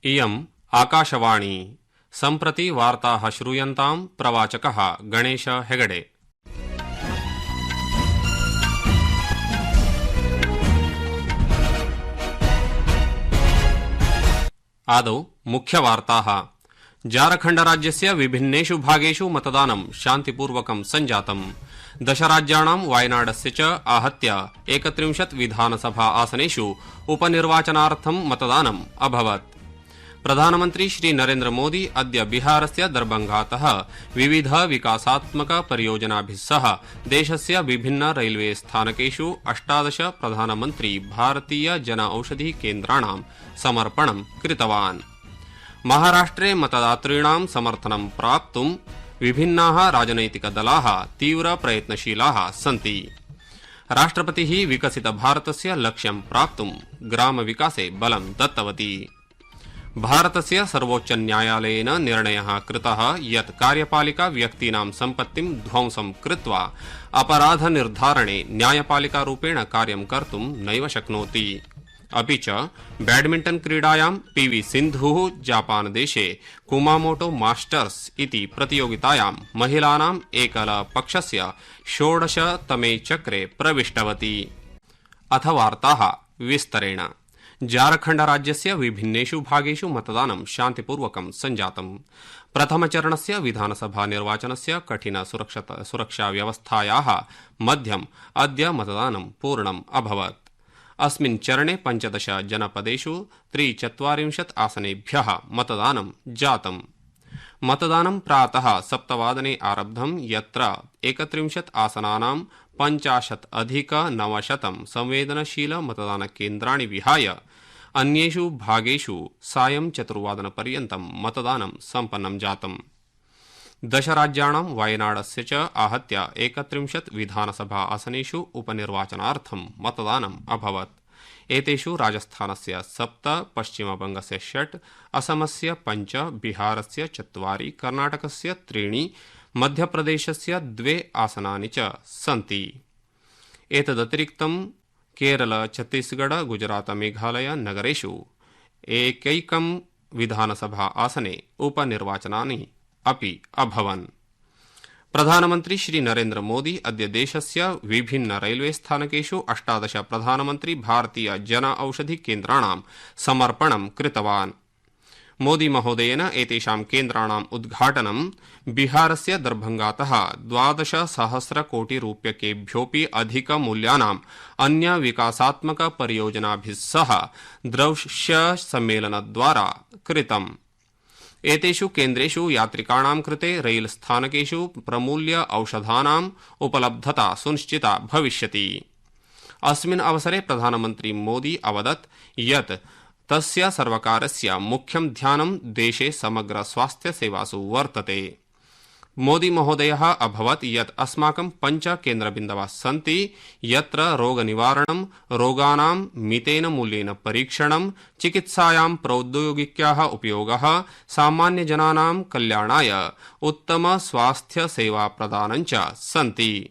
इयम् आकाशवाणी सम्प्रति वार्ताः श्रूयन्ताम् प्रवाचकः गणेश हेगडे। आदौ मुख्यवार्ताः। झारखण्ड राज्यस्य विभिन्नेषु भागेषु मतदानं शान्तिपूर्वकं सञ्जातम्। 10 राज्याणां वायनाडस्य च आहत्य 31 विधानसभा आसनेषु उपनिर्वाचनार्थं मतदानम् अभवत्। प्रधानमन्त्री श्री नरेन्द्र मोदी अद्य बिहारस्य दरभंगातः विविध विकासात्मक परियोजनाभिः सह देशस्य विभिन्न रैल्वे स्थानकेषु 18 प्रधानमन्त्री भारतीय जन औषधि केन्द्राणां समर्पणं कृतवान्। महाराष्ट्रे मतदातॄणां समर्थनं प्राप्तुं विभिन्नाः राजनैतिकदलाः तीव्र प्रयत्नशीलाः सन्ति। राष्ट्रपतिः विकसित भारतस्य लक्ष्यं प्राप्तुं ग्रामविकासे बलं दत्तवती। भारतस्य सर्वोच्च न्यायालयेन निर्णयः कृतः यत् कार्यपालिका व्यक्तीनां सम्पत्तिं ध्वंसं कृत्वा अपराधनिर्धारणे न्यायपालिकारूपेण कार्यं कर्तुं नैव शक्नोति। अपि च बैडमिण्टन् क्रीडायां पीवी सिन्धुः जापानदेशे कुमामोटो मास्टर्स इति प्रतियोगितायां महिलानाम् एकलपक्षस्य 16तमे चक्रे प्रविष्टवती। अथ वार्ताः विस्तरेण। झारखण्ड राज्यस्य विभिन्नेषु भागेषु मतदानं शान्तिपूर्वकं सञ्जातम्। प्रथमचरणस्य विधानसभा निर्वाचनस्य कठिन सुरक्षा व्यवस्थायाः मध्यम् अद्य मतदानं पूर्णम् अभवत्। अस्मिन् चरणे 15 जनपदेषु 43 आसनेभ्यः मतदानं जातम्। मतदानं प्रातः 7 वादने आरब्धं, यत्र 31 आसनानां 50,900 संवेदनशील मतदानकेन्द्राणि विहाय अन्येषु भागेषु सायं 4 वादनपर्यन्तं मतदानं सम्पन्नं जातम्। 10 राज्याणां वायनाडस्य च आहत्य 31 विधानसभा आसनेषु उपनिर्वाचनार्थं मतदानम् अभवत्। एतेषु राजस्थानस्य 7, पश्चिमबंगस्य 6, असमस्य 5, बिहारस्य 4, कर्णाटकस्य 3, मध्यप्रदेशस्य 2 आसनानि च सन्ति। एतदतिरिक्तं केरल, छत्तीसगढ़, गुजरात, मेघालय नगरेषु एकैकं विधानसभा आसने उपनिर्वाचनानि अपि अभवन्। प्रधानमन्त्री श्री नरेन्द्र मोदी अद्य देशस्य विभिन्न रैल्वे स्थानकेषु 18 प्रधानमन्त्री भारतीय जन औषधि केन्द्राणां समर्पणं कृतवान्। मोदी महोदयेन एतेषां केन्द्राणाम् उद्घाटनं बिहारस्य दरभंगातः 12,000 कोटि रूप्यकेभ्योऽपि अधिक मूल्यानाम् अन्य विकासात्मक परियोजनाभिः सह दृश्य सम्मेलनद्वारा कृतम्। एतेषु केन्द्रेषु यात्रिकाणां कृते रैल स्थानकेषु प्रमूल्य औषधानाम् उपलब्धता सुनिश्चिता भविष्यति। अस्मिन् अवसरे प्रधानमन्त्री मोदी अवदत् यत् तस्य सर्वकारस्य मुख्यं ध्यानं देशे समग्र स्वास्थ्य सेवासु वर्तते। मोदी महोदयः अभवत् यत् अस्माकं 5 केन्द्रबिन्दवः सन्ति, यत्र रोगनिवारणं, रोगाणां मितेन मूल्येन परीक्षणं, चिकित्सायां प्रौद्योगिक्याः उपयोगः, सामान्यजनानां कल्याणाय उत्तम स्वास्थ्य सेवा प्रदानं च सन्ति।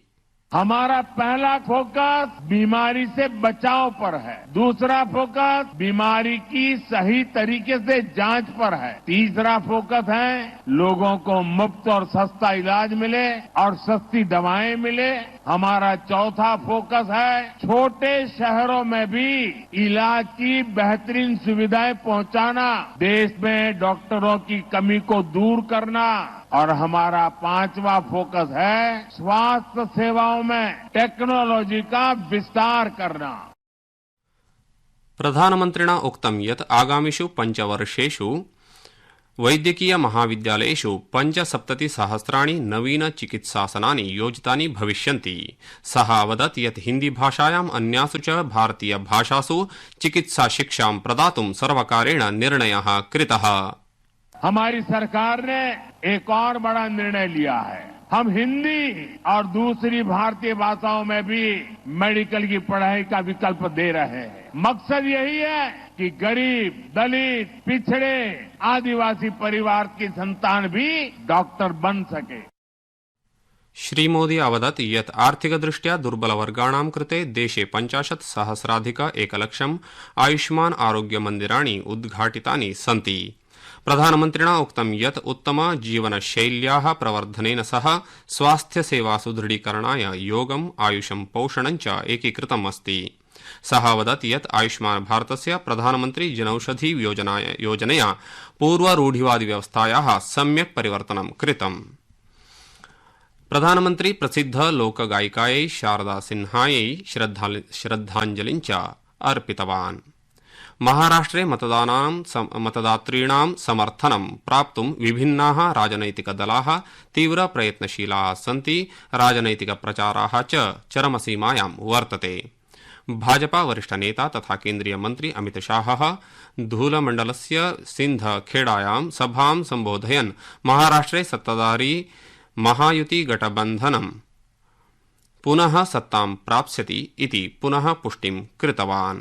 हमारा पहला फोकस बीमारी से बचाव पर है, दूसरा फोकस बीमारी की सही तरीके से जांच पर है, तीसरा फोकस है लोगों को मुफ्त और सस्ता इलाज मिले और सस्ती दवाएं मिले। हमारा चौथा फोकस है छोटे शहरों में भी इलाज की बेहतरीन सुविधाएं पहुंचाना, देश में डॉक्टरों की कमी को दूर करना, और हमारा 5वां फोकस है स्वास्थ्य सेवाओं में टेक्नोलॉजी का विस्तार करना। प्रधानमन्त्रिणा उक्तं यत् आगामिषु 5 वर्षेषु वैद्यकीय महाविद्यालयेषु 75,000 नवीन चिकित्सासनानि योजितानि भविष्यन्ति। सः अवदत् यत् हिन्दी भाषायाम् अन्यासु च भारतीय भाषासु चिकित्सा शिक्षां प्रदातुं सर्वकारेण निर्णयः कृतः। हमारी सरकार ने एक और बड़ा निर्णय लिया है। हम हिंदी और दूसरी भारतीय भाषाओं में भी मेडिकल की पढ़ाई का विकल्प दे रहे हैं। मकसद यही है कि गरीब, दलित, पिछड़े, आदिवासी परिवार की संतान भी डॉक्टर बन सके। श्रीमोदी अवदत् यत् आर्थिकदृष्ट्या दुर्बलवर्गाणां कृते देशे 50,000,000 आयुष्मान आरोग्य मन्दिराणि उद्घाटितानि सन्ति। प्रधानमन्त्रिणा उक्तं यत् उत्तम जीवनशैल्याः प्रवर्धनेन सह स्वास्थ्यसेवासु दृढीकरणाय योगम् आयुषं पोषणं च एकीकृतम् अस्ति। सः अवदत् यत् आयुष्मान भारतस्य प्रधानमन्त्री जनौषधि योजनया पूर्वरूढिवादिव्यवस्थायाः सम्यक् परिवर्तनं कृतम्। प्रधानमन्त्री प्रसिद्ध लोकगायिकायै शारदा सिन्हायै श्रद्धाञ्जलिं च अर्पितवान्। महाराष्ट्रे मतदातॄणां समर्थनं प्राप्तुं विभिन्नाः राजनैतिकदलाः तीव्रप्रयत्नशीलाः सन्ति। राजनैतिकप्रचाराः च चरमसीमायां वर्तते। भाजपा वरिष्ठनेता तथा केन्द्रीय मन्त्री अमितशाहः धूलमण्डलस्य सिन्धखेडायां सभां सम्बोधयन् महाराष्ट्रे सत्ताधारी महायुति गठबन्धनं पुनः सत्तां प्राप्स्यति इति पुनः पुष्टिं कृतवान्।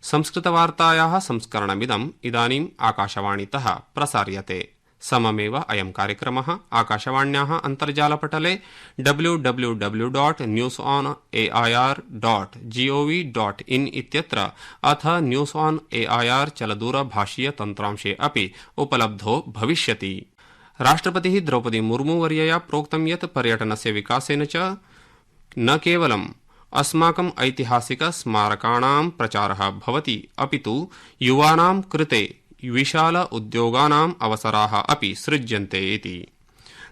संस्कृतवार्तायाः संस्करणमिदम् इदानीम् आकाशवाणीतः प्रसार्यते। सममेव अयं कार्यक्रमः आकाशवाण्याः अन्तर्जालपटले www.newsonair.gov.in इत्यत्र अथ न्यूस् ऑन एआईआर चलदूरभाषीय तन्त्रांशे अपि उपलब्धो भविष्यति। राष्ट्रपतिः द्रौपदी मुर्मू वर्यया प्रोक्तं यत् पर्यटनस्य विकासेन च न केवलम् अस्माकम् ऐतिहासिक स्मारकाणां प्रचारः भवति अपितु युवानां कृते विशाल उद्योगानाम् अवसराः अपि सृज्यन्ते इति।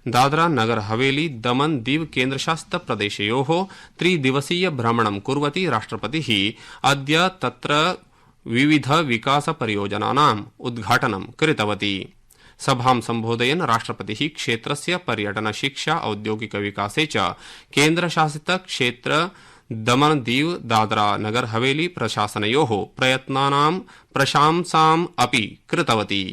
दादरा नगर हवेली दमन दीव केन्द्रशासित प्रदेशयोः 3 दिवसीय भ्रमणं कुर्वती राष्ट्रपतिः अद्य तत्र विविध विकास परियोजनानाम् उद्घाटनं कृतवती। सभां सम्बोधयन् राष्ट्रपतिः क्षेत्रस्य पर्यटन शिक्षा औद्योगिक विकासे च केन्द्रशासित क्षेत्र दमन दीव दादरा नगर हवेली प्रशासनयोः प्रयत्नानां प्रशंसाम् अपि कृतवती।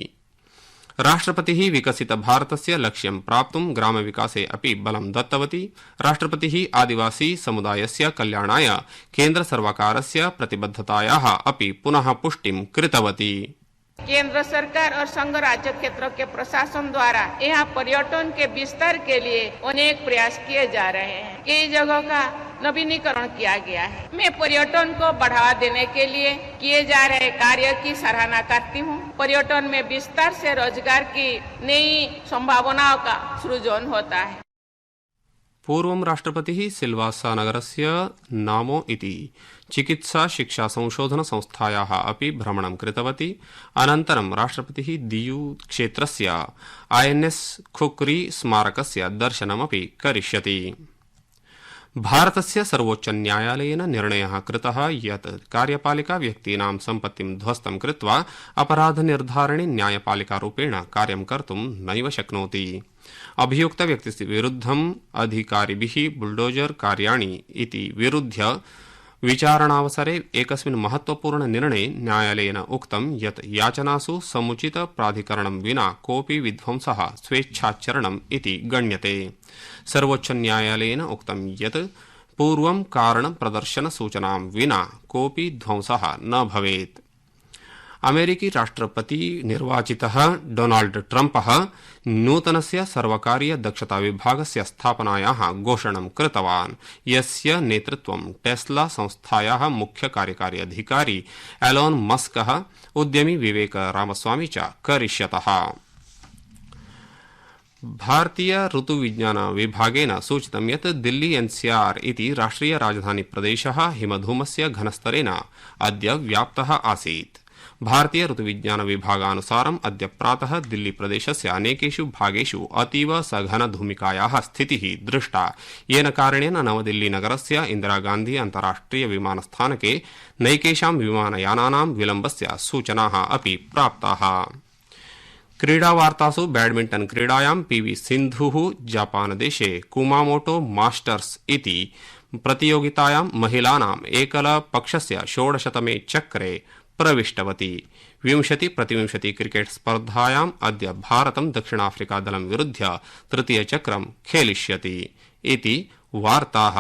राष्ट्रपतिः विकसित भारतस्य लक्ष्यं प्राप्तुं ग्रामविकासे अपि बलं दत्तवती। राष्ट्रपतिः आदिवासी समुदायस्य कल्याणाय केन्द्रसर्वकारस्य प्रतिबद्धतायाः अपि पुनः पुष्टिं कृतवती। केंद्र सरकार और संघ राज्य क्षेत्रों के प्रशासन द्वारा यहाँ पर्यटन के विस्तार के लिए अनेक प्रयास किए जा रहे हैं। कई जगहों का नवीनीकरण किया गया है। मैं पर्यटन को बढ़ावा देने के लिए किए जा रहे कार्य की सराहना करती हूँ। पर्यटन में विस्तार से रोजगार की नई संभावनाओं का सृजन होता है। पूर्वं राष्ट्रपतिः सिल्वासा नगरस्य नामो इति चिकित्सा शिक्षा संशोधन संस्थायाः अपि भ्रमणं कृतवती। अनन्तरं राष्ट्रपतिः दीयू क्षेत्रस्य INS खुक्री स्मारकस्य दर्शनमपि करिष्यति। भारतस्य सर्वोच्च न्यायालयेन निर्णयः कृतः यत् कार्यपालिका व्यक्तीनां सम्पत्तिं ध्वस्तं कृत्वा अपराधनिर्धारणे न्यायपालिकारूपेण कार्यं कर्तुं नैव शक्नोति। अभियुक्त व्यक्तिस्य विरुद्धम् अधिकारिभिः बुलडोजर कार्याणि इति विरुध्य विचारणावसरे एकस्मिन् महत्वपूर्ण निर्णये न्यायालयेन उक्तं यत् याचनासु समुचित प्राधिकरणं विना कोऽपि विध्वंसः स्वेच्छाचरणम् इति गण्यते। सर्वोच्च न्यायालयेन उक्तं यत् पूर्वं कारण प्रदर्शन सूचनां विना कोऽपि ध्वंसः न भवेत्। अमेरिकी राष्ट्रपति निर्वाचितः डोनाल्ड ट्रम्पः नूतनस्य सर्वकारीय दक्षता विभागस्य स्थापनायाः घोषणां कृतवान्, यस्य नेतृत्वं टेस्ला संस्थायाः मुख्य कार्यकारी अधिकारी एलोन मस्कः उद्यमी विवेक रामस्वामी च करिष्यतः। भारतीय ऋतुविज्ञान विभागेन सूचितं यत् दिल्ली NCR इति राष्ट्रिय राजधानी प्रदेशः हिमधूमस्य घनस्तरेण अद्य व्याप्तः आसीत्। भारतीय ऋतुविज्ञान विभागानुसारम् अद्य प्रातः दिल्ली प्रदेशस्य अनेकेषु भागेषु अतीव सघन धूमिकायाः स्थितिः दृष्टा, येन कारणेन नवदिल्ली नगरस्य इन्दिरागान्धी अन्ताराष्ट्रिय विमानस्थानके नैकेषां विमानयानानां विलम्बस्य सूचनाः अपि प्राप्ताः। क्रीडावार्तासु बैडमिंटन क्रीडायां PV सिन्धुः जापानदेशे कुमामोटो मास्टर्स इति प्रतियोगितायां महिलानाम् एकलपक्षस्य 16तमे चक्रे प्रविष्टवती। 20-20 क्रिकेट स्पर्धायाम् अद्य भारतं दक्षिणाफ्रिका दलं विरुध्य तृतीयचक्रं खेलिष्यति इति वार्ताः।